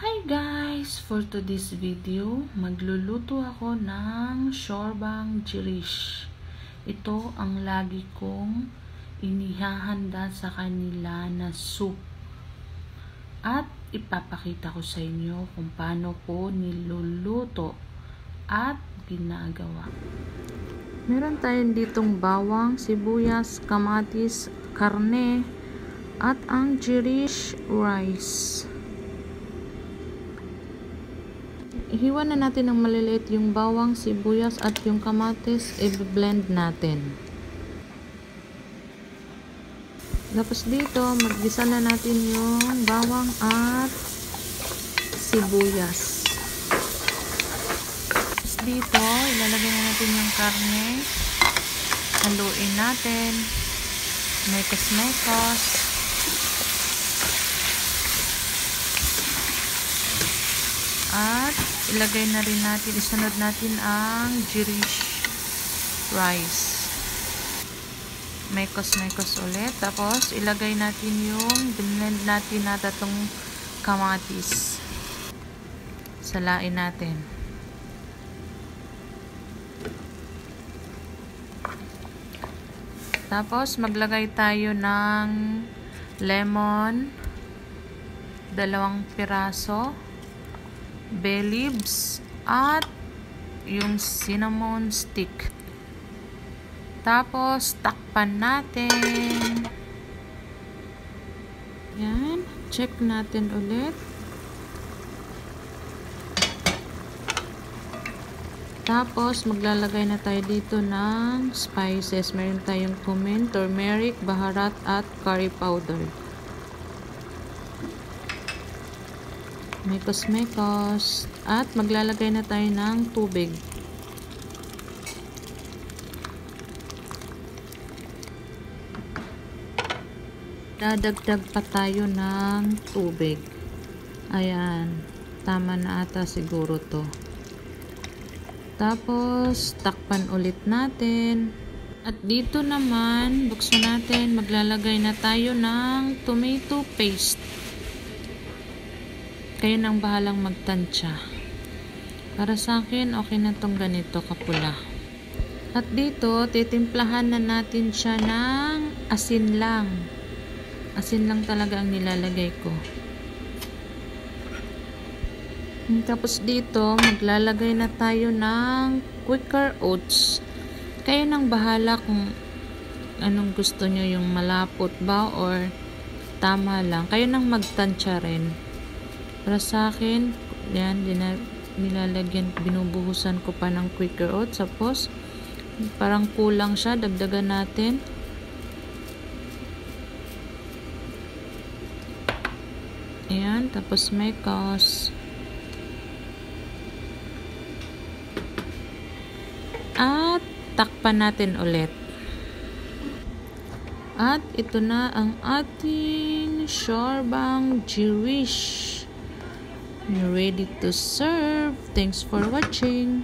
Hi guys! For today's video, magluluto ako ng shorbang jirish. Ito ang lagi kong inihahanda sa kanila na soup. At ipapakita ko sa inyo kung paano ko niluluto at ginagawa. Meron tayong ditong bawang, sibuyas, kamatis, karne, at ang jirish rice. Ihiwa na natin ng maliliit yung bawang, sibuyas at yung kamatis, i-blend natin. Tapos dito, maggisa na natin yung bawang at sibuyas. Tapos dito, ilalagay na natin yung karne. Haluin natin. Mekos-mekos. At ilagay na rin natin, isunod natin ang jirish rice. Mekos-mekos ulit. Tapos ilagay natin yung blend natin na tatong kamatis. Salain natin. Tapos maglagay tayo ng lemon, 2 piraso, bay leaves, at yung cinnamon stick. Tapos takpan natin. Yan, check natin ulit. Tapos maglalagay na tayo dito ng spices. Meron tayong cumin, turmeric, baharat at curry powder. Mekos-mekos. At maglalagay na tayo ng tubig. Dadagdag pa tayo ng tubig. Ayan. Tama na ata siguro to. Tapos, takpan ulit natin. At dito naman, buksan natin, maglalagay na tayo ng tomato paste. Kayo nang bahalang magtansya. Para sa akin, okay na tong ganito kapula. At dito, titimplahan na natin siya ng asin lang. Asin lang talaga ang nilalagay ko. Tapos dito, maglalagay na tayo ng Quaker oats. Kayo nang bahala kung anong gusto nyo, yung malapot ba or tama lang. Kayo nang magtansya rin. Para sa akin, yan, nilalagyan, binubuhusan ko pa ng Quaker oats. Tapos, parang kulang siya, dagdagan natin. Ayan, tapos mekos. At takpan natin ulit. At ito na ang ating shorbang jirish. You're ready to serve. Thanks for watching.